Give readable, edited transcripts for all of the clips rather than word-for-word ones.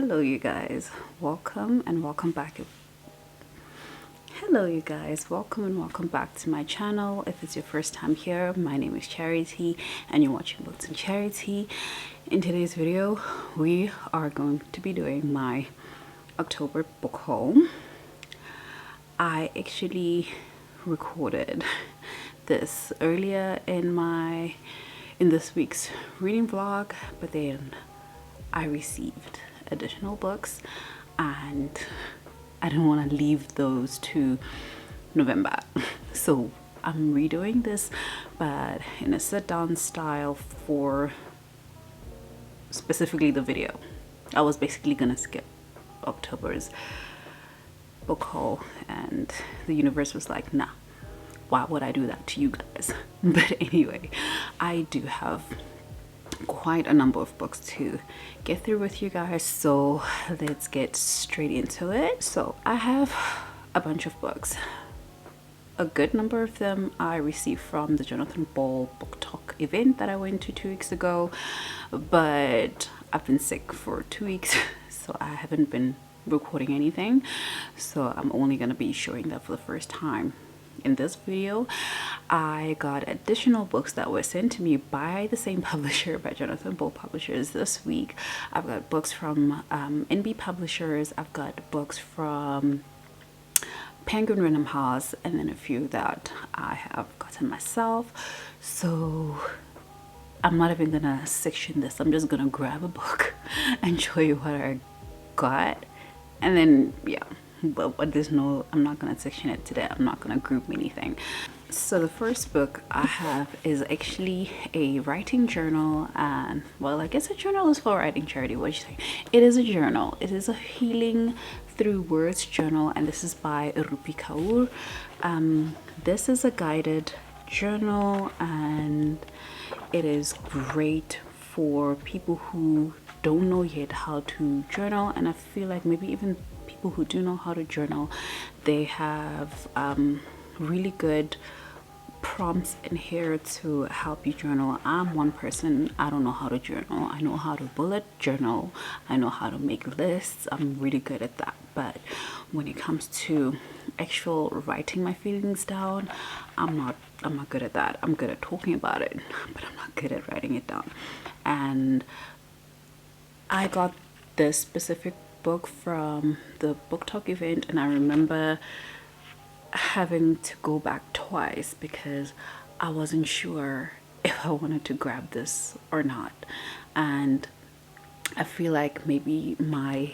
Hello you guys, welcome and welcome back. Hello you guys, welcome and welcome back to my channel. If it's your first time here, my name is Charity and you're watching Books on Charity. In today's video, we are going to be doing my October book haul. I actually recorded this earlier in this week's reading vlog, but then I received additional books and I didn't want to leave those to November, so I'm redoing this but in a sit-down style for specifically the video. I was basically gonna skip October's book haul and the universe was like, nah, why would I do that to you guys? But anyway, I do have quite a number of books to get through with you guys, so let's get straight into it. So I have a bunch of books. A good number of them I received from the Jonathan Ball book talk event that I went to 2 weeks ago, but I've been sick for 2 weeks, so I haven't been recording anything, so I'm only gonna be showing that for the first time in this video. I got additional books that were sent to me by the same publisher, by Jonathan Ball Publishers, this week. I've got books from NB Publishers, I've got books from Penguin Random House, and then a few that I have gotten myself. So I'm not even gonna section this, I'm just gonna grab a book and show you what I got, and then yeah, but there's no, I'm not gonna section it today, I'm not gonna group anything. So the first book I have is actually a writing journal, and well, I guess a journal is for writing. Charity, what you say? It is a journal. It is a healing through words journal, and this is by Rupi Kaur. This is a guided journal and it is great for people who don't know yet how to journal, and I feel like maybe even people who do know how to journal, they have really good prompts in here to help you journal. I'm one person, I don't know how to journal. I know how to bullet journal, I know how to make lists, I'm really good at that, but when it comes to actual writing my feelings down, I'm not good at that. I'm good at talking about it, but I'm not good at writing it down. And I got this specific book from the book talk event, and I remember having to go back twice because I wasn't sure if I wanted to grab this or not. And I feel like maybe my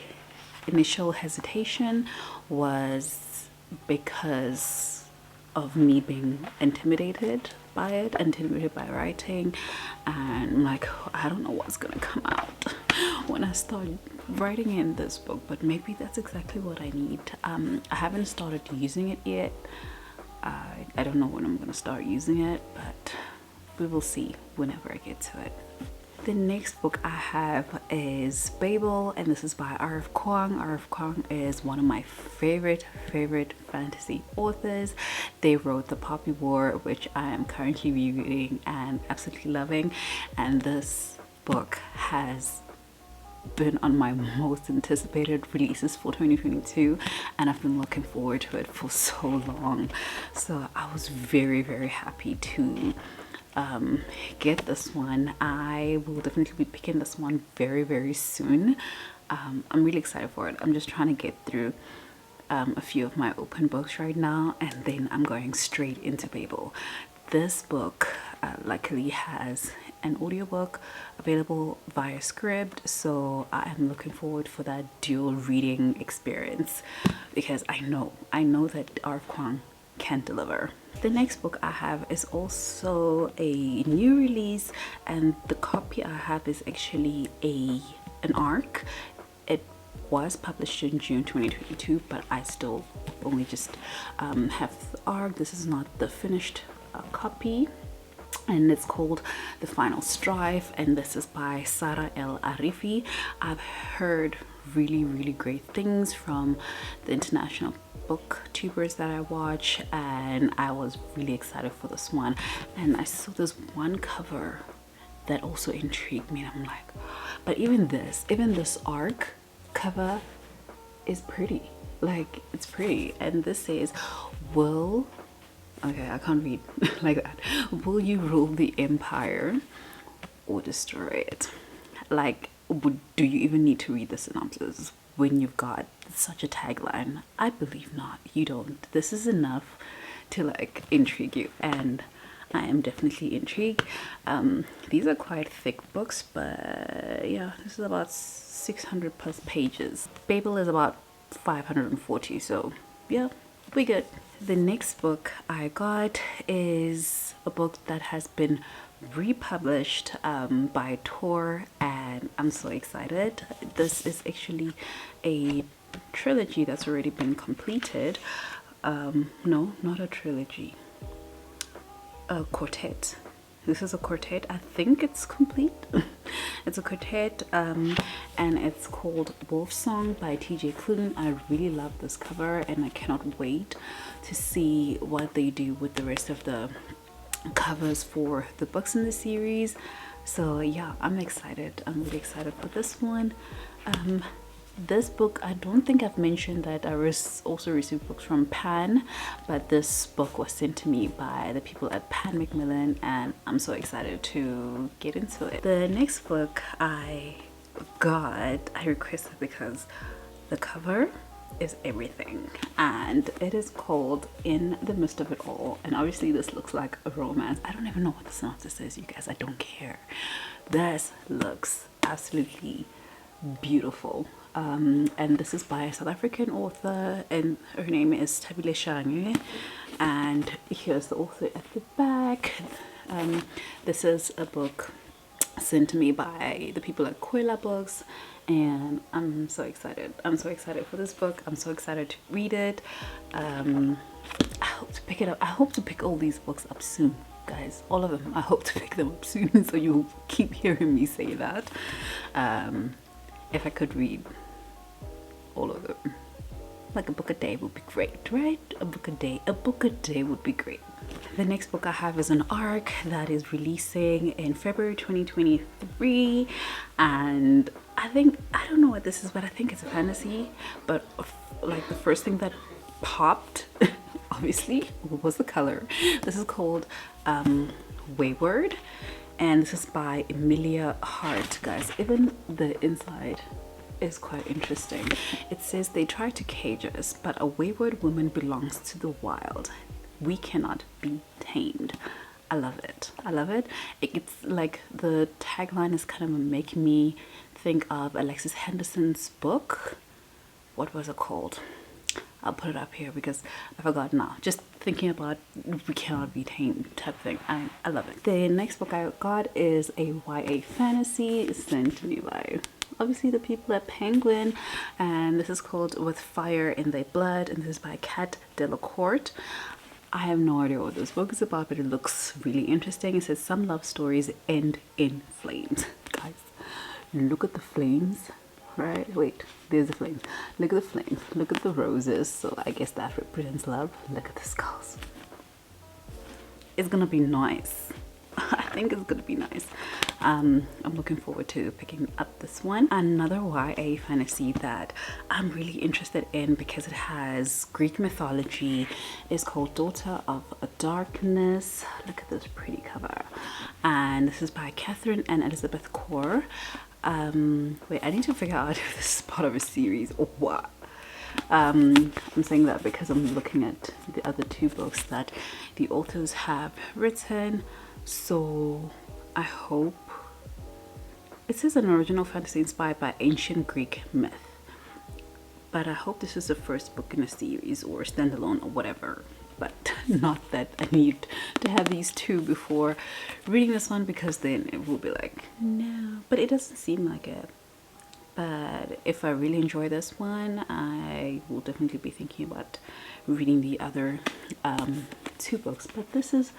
initial hesitation was because of me being intimidated by it, intimidated by writing, and I'm like, I don't know what's gonna come out when I start writing in this book, but maybe that's exactly what I need. I haven't started using it yet. I don't know when I'm gonna start using it, but we will see whenever I get to it. The next book I have is Babel, and this is by R.F. Kuang. R.F. Kuang is one of my favorite fantasy authors. They wrote The Poppy War, which I am currently rereading and absolutely loving, and this book has been on my most anticipated releases for 2022, and I've been looking forward to it for so long. So I was very happy to get this one. I will definitely be picking this one very soon. I'm really excited for it. I'm just trying to get through a few of my open books right now, and then I'm going straight into Babel. This book luckily has an audiobook available via SCRIBD, so I am looking forward for that dual reading experience because I know that R.F. Kuang can deliver. The next book I have is also a new release, and the copy I have is actually an ARC. It was published in June 2022, but I still only just have the ARC. This is not the finished copy, and it's called The Final Strife, and this is by Sara El Arifi. I've heard really great things from the international booktubers that I watch, and I was really excited for this one. And I saw this one cover that also intrigued me, and I'm like, but even this arc cover is pretty. Like, it's pretty. And this says, will, okay, I can't read like that. Will you rule the empire or destroy it? Like, do you even need to read the synopsis when you've got such a tagline? I believe not. You don't. This is enough to like intrigue you, and I am definitely intrigued. These are quite thick books, but yeah, this is about 600 plus pages. Babel is about 540, so yeah, we good. The next book I got is a book that has been republished by Tor, and I'm so excited. This is actually a trilogy that's already been completed. No, not a trilogy, a quartet. This is a quartet. I think it's complete. It's a quartet, and it's called Wolf Song by TJ Klune. I really love this cover, and I cannot wait to see what they do with the rest of the covers for the books in the series. So yeah, I'm excited. I'm really excited for this one. This book, I don't think I've mentioned that I also received books from Pan, but this book was sent to me by the people at Pan Macmillan, and I'm so excited to get into it. The next book I requested because the cover is everything, and it is called In the Midst of It All, and obviously this looks like a romance. I don't even know what the synopsis is, you guys. I don't care. This looks absolutely beautiful. And this is by a South African author, and her name is Takealot Wishlist, and here's the author at the back. This is a book sent to me by the people at Koila Books, and I'm so excited. I'm so excited for this book. I'm so excited to read it. I hope to pick it up. I hope to pick all these books up soon, guys, all of them. I hope to pick them up soon, so you'll keep hearing me say that. If I could read all of them, like a book a day would be great, right? A book a day would be great. The next book I have is an ARC that is releasing in February 2023, and I don't know what this is, but I think it's a fantasy. But like, the first thing that popped obviously was the color. This is called Wayward, and this is by Emilia Hart. Guys, even the inside is quite interesting. It says, they try to cage us, but a wayward woman belongs to the wild. We cannot be tamed. I love it. I love it. It's like, the tagline is kind of making me think of Alexis Henderson's book. What was it called? I'll put it up here because I forgot now. Just thinking about we cannot be tamed type thing. I love it. The next book I got is a YA fantasy sent to me by obviously the people at Penguin, and this is called With Fire in Thy Blood, and this is by Kat Delacourt. I have no idea what this book is about, but it looks really interesting. It says, some love stories end in flames. Guys, look at the flames. Right, wait, there's the flames. Look at the flames. Look at the roses. So I guess that represents love. Look at the skulls. It's gonna be nice. I think it's gonna be nice. I'm looking forward to picking up this one. Another YA fantasy that I'm really interested in because it has Greek mythology is called Daughter of Darkness. Look at this pretty cover, and this is by Catherine and Elizabeth Kaur. Wait, I need to figure out if this is part of a series or what. I'm saying that because I'm looking at the other two books that the authors have written, so I hope. It says an original fantasy inspired by ancient Greek myth, but I hope this is the first book in a series or standalone or whatever. But not that I need to have these two before reading this one, because then it will be like, no. But it doesn't seem like it. But if I really enjoy this one, I will definitely be thinking about reading the other two books. But this is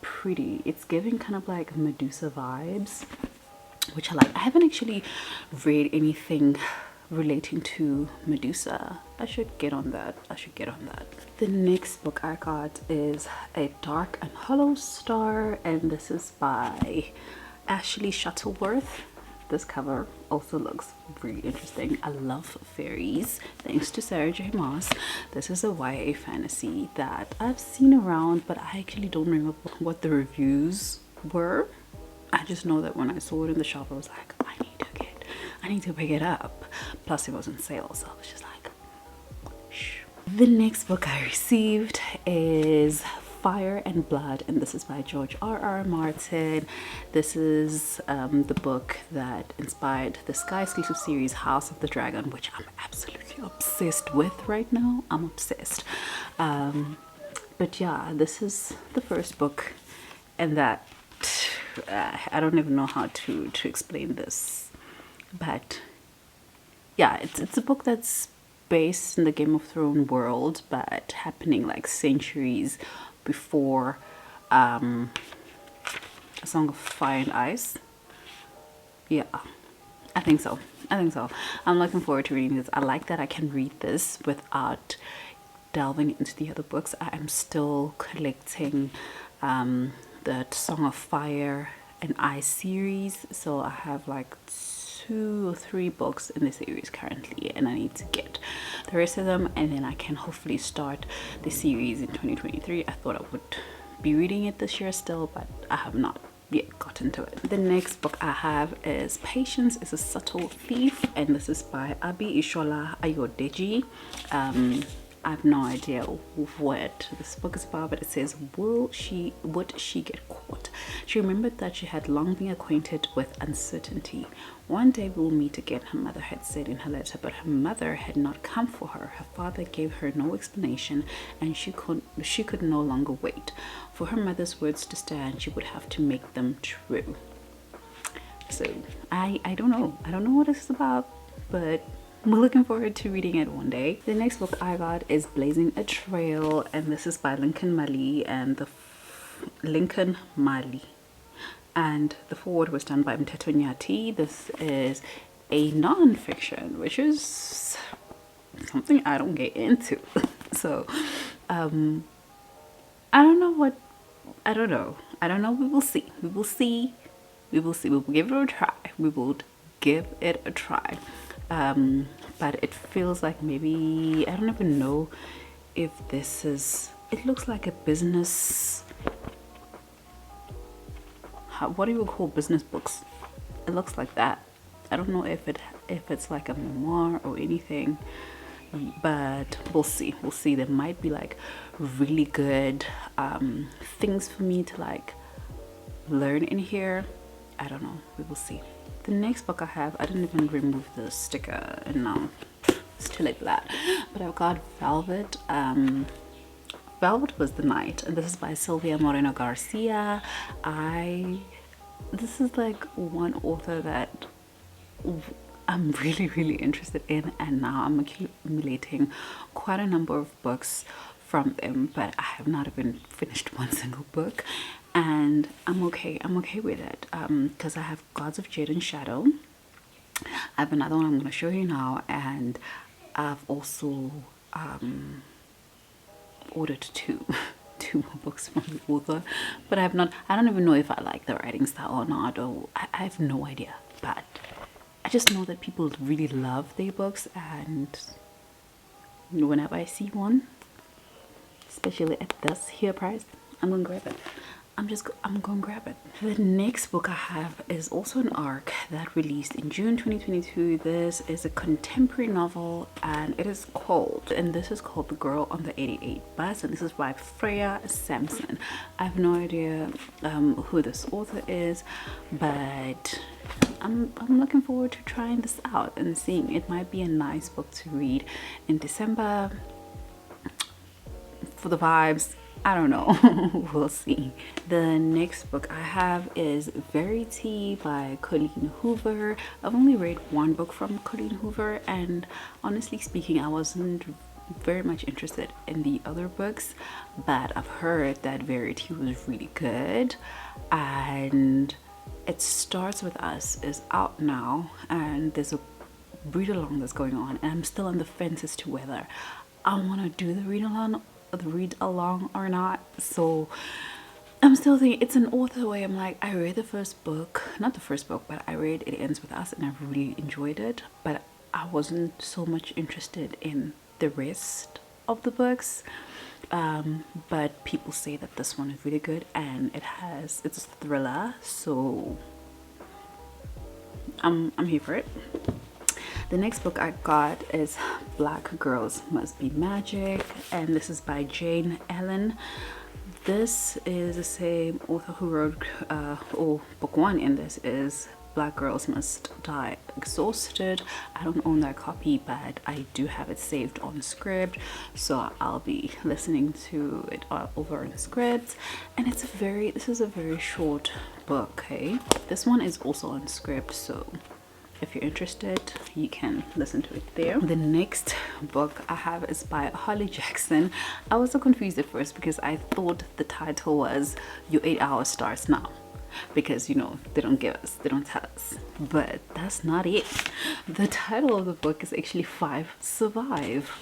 pretty. It's giving kind of like Medusa vibes, which I like. I haven't actually read anything relating to Medusa. I should get on that. The next book I got is A Dark and Hollow Star, and this is by Ashley Shuttleworth. this cover also looks really interesting. I love fairies, thanks to Sarah J Maas. This is a YA fantasy that I've seen around, but I actually don't remember what the reviews were. I just know that when I saw it in the shop, I was like, I need to pick it up. Plus it was on sale, so I was just like, shh. The next book I received is Fire and Blood, and this is by George R.R. Martin. This is the book that inspired the Sky exclusive series House of the Dragon, which I'm absolutely obsessed with right now. I'm obsessed. But yeah, this is the first book, and that I don't even know how to explain this. But yeah, it's a book that's based in the Game of Thrones world, but happening like centuries before A Song of Fire and Ice. Yeah, I think so. I'm looking forward to reading this. I like that I can read this without delving into the other books. I am still collecting the Song of Fire and Ice series, so I have like 2 or 3 books in the series currently, and I need to get the rest of them, and then I can hopefully start the series in 2023. I thought I would be reading it this year still, but I have not yet gotten to it. The next book I have is Patience is a Subtle Thief, and this is by Abi Ishola Ayodeji. I have no idea what this book is about, but it says, would she get caught? She remembered that she had long been acquainted with uncertainty. One day we will meet again, her mother had said in her letter, but her mother had not come for her. Her father gave her no explanation, and she could no longer wait. For her mother's words to stand, she would have to make them true. So I don't know what this is about, but I'm looking forward to reading it one day. The next book I got is Blazing a Trail, and this is by Lincoln Mali, and and the foreword was done by Mteto Nyati. This is a non-fiction, which is something I don't get into. So I don't know. We will see. We will give it a try. But it feels like maybe, I don't even know if this is, it looks like a business, what do you call business books? It looks like that. I don't know if it's like a memoir or anything, but we'll see. There might be like really good things for me to like learn in here. I don't know. We will see. The next book I have, I didn't even remove the sticker, and now it's too late for that. But I've got Velvet. Velvet Was the Night, and this is by Sylvia Moreno Garcia. This is like one author that I'm really interested in, and now I'm accumulating quite a number of books from them, but I have not even finished one single book, and I'm okay with it, because I have Gods of Jade and Shadow. I have another one I'm going to show you now, and I've also ordered two more books from the author, but I don't even know if I like the writing style or not, or I have no idea, but I just know that people really love their books, and whenever I see one, especially at this here price, I'm gonna grab it. I'm gonna grab it. The next book I have is also an ARC that released in June 2022. This is a contemporary novel, and this is called The Girl on the 88 Bus, and this is by Freya Sampson. I have no idea who this author is, but I'm looking forward to trying this out and seeing. It might be a nice book to read in December for the vibes. I don't know. We'll see. The next book I have is Verity by Colleen Hoover. I've only read one book from Colleen Hoover, and honestly speaking, I wasn't very much interested in the other books, but I've heard that Verity was really good, and It Starts With Us is out now, and there's a read along that's going on, and I'm still on the fence as to whether I want to do the read along or not. So I'm still thinking, it's an author way. I'm like, I read the first book, not the first book, but I read It Ends With Us and I really enjoyed it, but I wasn't so much interested in the rest of the books. But people say that this one is really good, and it's a thriller, so I'm here for it. The next book I got is Black Girls Must Be Magic, and this is by Jane Ellen. This is the same author who wrote, or book one in this is Black Girls Must Die Exhausted. I don't own that copy, but I do have it saved on SCRIBD, so I'll be listening to it over on SCRIBD. And this is a very short book. Okay, this one is also on SCRIBD, so if you're interested, you can listen to it there. The next book I have is by Holly Jackson. I was so confused at first because I thought the title was Your 8 Hours Starts Now, because, you know, they don't tell us, but that's not it. The title of the book is actually 5 Survive,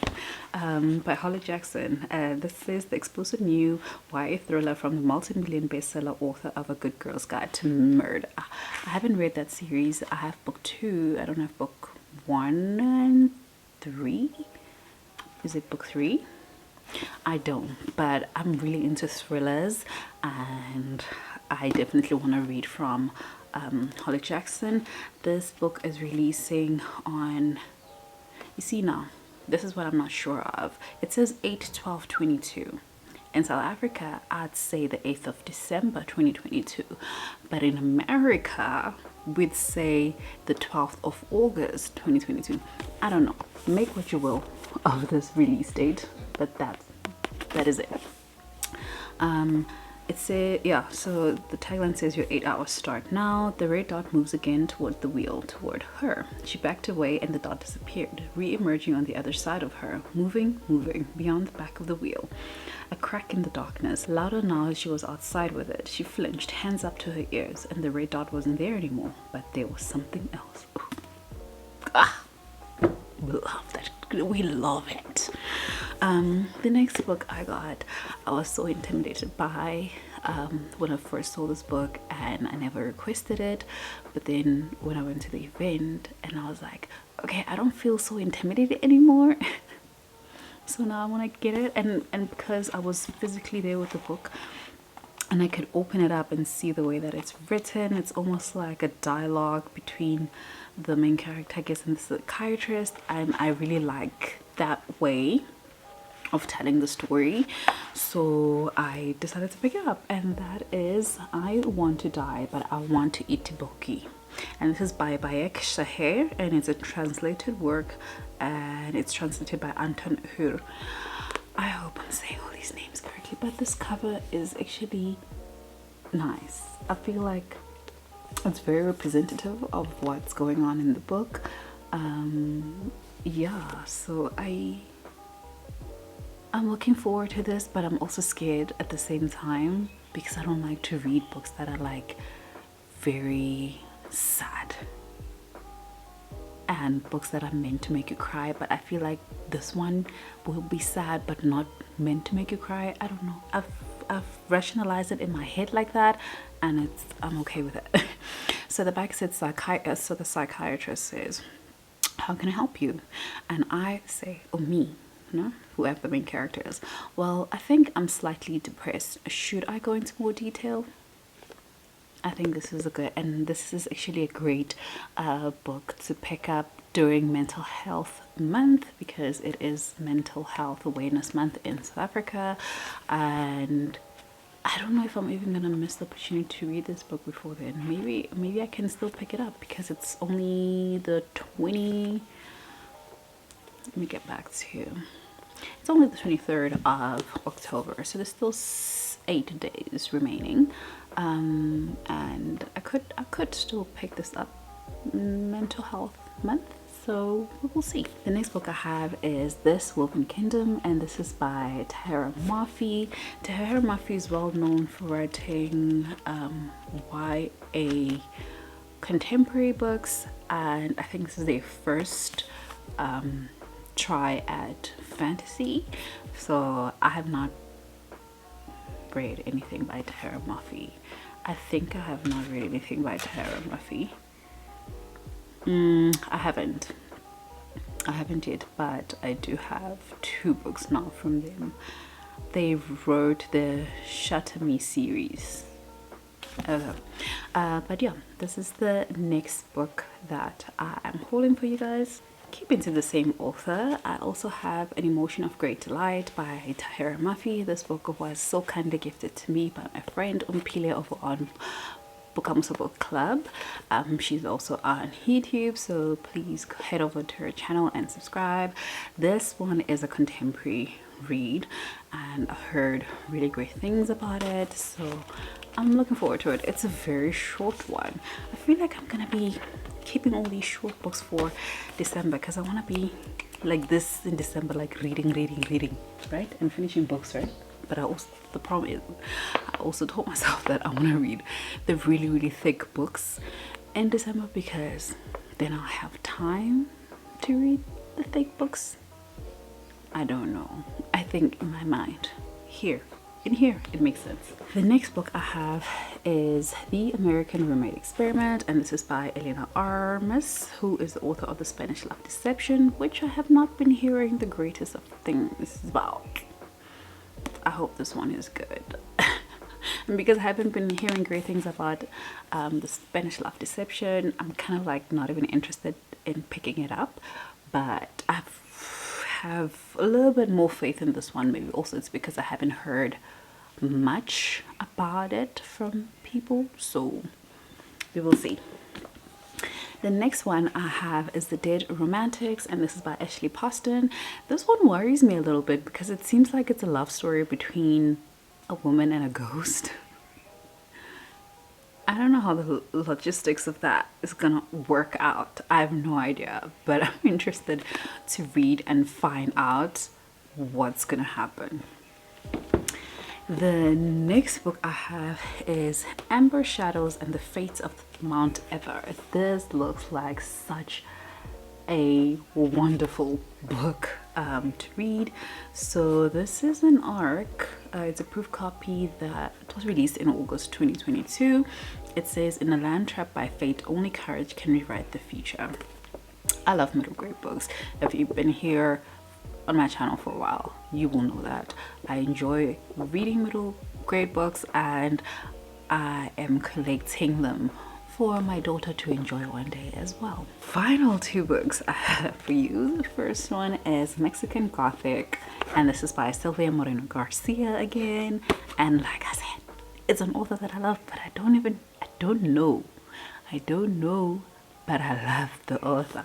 by Holly Jackson. This is the explosive new YA thriller from the multi-million bestseller author of A Good Girl's Guide to Murder. I haven't read that series. I have book 2. I don't have book 1 and 3. Is it book 3? I don't, but I'm really into thrillers, and I definitely want to read from Holly Jackson. This book is releasing on, you see now, this is what I'm not sure of. It says 8/12/22. In South Africa, I'd say the 8th of December 2022, but in America, we'd say the 12th of August 2022. I don't know. Make what you will of this release date, but that is it. It says, yeah, so the tagline says your 8 hours start now. The red dot moves again toward the wheel, toward her. She backed away and the dot disappeared, re-emerging on the other side of her, moving beyond the back of the wheel. A crack in the darkness, louder now as she was outside with it. She flinched, hands up to her ears, and the red dot wasn't there anymore, but there was something else. Love that. We love it. The next book I got, I was so intimidated by when I first saw this book, and I never requested it, but then when I went to the event and I was like, okay, I don't feel so intimidated anymore. So now I want to get it, and because I was physically there with the book and I could open it up and see the way that it's written, it's almost like a dialogue between the main character, I guess, and the psychiatrist, and I really like that way of telling the story, so I decided to pick it up, and that is I Want to Die But I Want to Eat Tiboki, and this is by Bayek Shaher, and it's a translated work, and it's translated by Anton Hur. I hope I'm saying all these names correctly, but this cover is actually nice. I feel like it's very representative of what's going on in the book. Yeah, so I'm looking forward to this, but I'm also scared at the same time because I don't like to read books that are like very sad and books that are meant to make you cry, but I feel like this one will be sad but not meant to make you cry. I don't know, I've rationalized it in my head like that, and I'm okay with it. So the back says so the psychiatrist says, how can I help you? And I say, oh, me, you know, whoever the main character is, well, I think I'm slightly depressed. Should I go into more detail? I think this is this is actually a great book to pick up during Mental Health Month, because it is Mental Health Awareness Month in South Africa, and I don't know if I'm even gonna miss the opportunity to read this book before then. Maybe I can still pick it up because it's only the 20. Let me get back to. It's only the 23rd of October, so there's still 8 days remaining, and I could still pick this up. Mental Health Month. So we'll see. The next book I have is This Woven Kingdom, and this is by Tahira Mafi. Tahira Mafi is well known for writing YA contemporary books, and I think this is their first try at fantasy. So I have not read anything by Tara Murphy. I think I have not read anything by Tara Murphy. I haven't yet, but I do have 2 books now from them. They wrote the Shatter Me series. But yeah, this is the next book that I am holding for you guys. Keeping to the same author, I also have An Emotion of Great Delight by Tara Murphy. This book was so kindly gifted to me by my friend Umpile over on Bokamuso Book Club. She's also on YouTube, so please head over to her channel and subscribe. This one is a contemporary read and I've heard really great things about it, so I'm looking forward to it. It's a very short one. I feel like I'm gonna be keeping all these short books for December because I want to be like this in December, like reading, right, and finishing books, right? But the problem is I also told myself that I want to read the really thick books in December because then I'll have time to read the thick books. I don't know. I think in my mind, in here it makes sense. The next book I have is The American Roommate Experiment, and this is by Elena Armas, who is the author of The Spanish Love Deception, which I have not been hearing the greatest of things about. I hope this one is good. And because I haven't been hearing great things about The Spanish Love Deception, I'm kind of like not even interested in picking it up, but I have a little bit more faith in this one. Maybe also it's because I haven't heard much about it from people, so we will see. The next one I have is The Dead Romantics, and this is by Ashley Poston. This one worries me a little bit because it seems like it's a love story between a woman and a ghost. I don't know how the logistics of that is gonna work out. I have no idea, but I'm interested to read and find out what's gonna happen. The next book I have is Amber Shadows and the Fates of Mount Everest. This looks like such a wonderful book to read. So this is an ARC. It's a proof copy that was released in August 2022. It says, in a land trapped by fate, only courage can rewrite the future. I love middle grade books. If you've been here on my channel for a while, you will know that I enjoy reading middle grade books, and I am collecting them for my daughter to enjoy one day as well. Final 2 books I have for you. The first one is Mexican Gothic, and this is by Sylvia Moreno Garcia again. And like I said, it's an author that I love, but I don't know, but I love the author.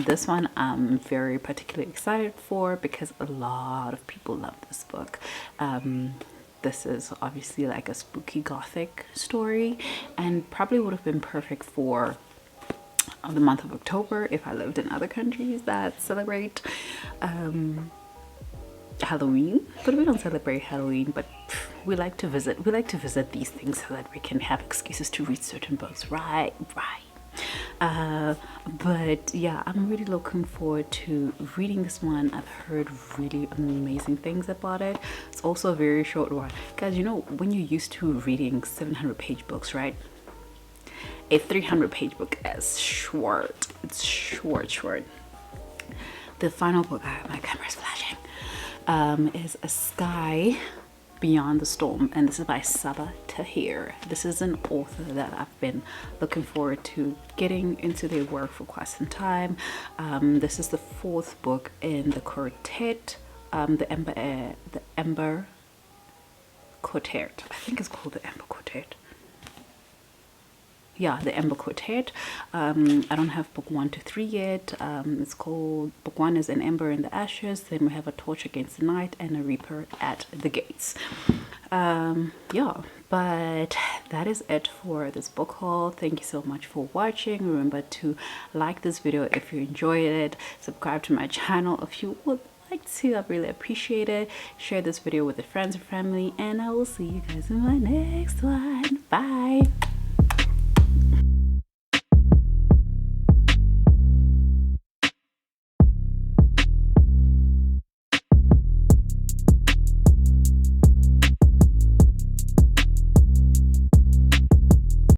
This one I'm very particularly excited for because a lot of people love this book. This is obviously like a spooky Gothic story and probably would have been perfect for the month of October if I lived in other countries that celebrate Halloween. But we don't celebrate Halloween, but we like to visit these things so that we can have excuses to read certain books, right? But yeah, I'm really looking forward to reading this one. I've heard really amazing things about it. It's also a very short one, guys. You know, when you're used to reading 700-page books, right? A 300-page book is short. It's short. The final book, my camera's flashing, is A Sky Beyond the Storm, and this is by Saba Tahir. This is an author that I've been looking forward to getting into their work for quite some time. This is the 4th book in the quartet, the Ember Quartet. I think it's called the Ember Quartet. Yeah, the Ember Quartet. I don't have book 1 to 3 yet. It's called, book 1 is An Ember in the Ashes, then we have A Torch Against the Night and A Reaper at the Gates. Yeah, but that is it for this book haul. Thank you so much for watching. Remember to like this video if you enjoyed it, subscribe to my channel if you would like to. I really appreciate it. Share this video with your friends and family, and I will see you guys in my next one. Bye.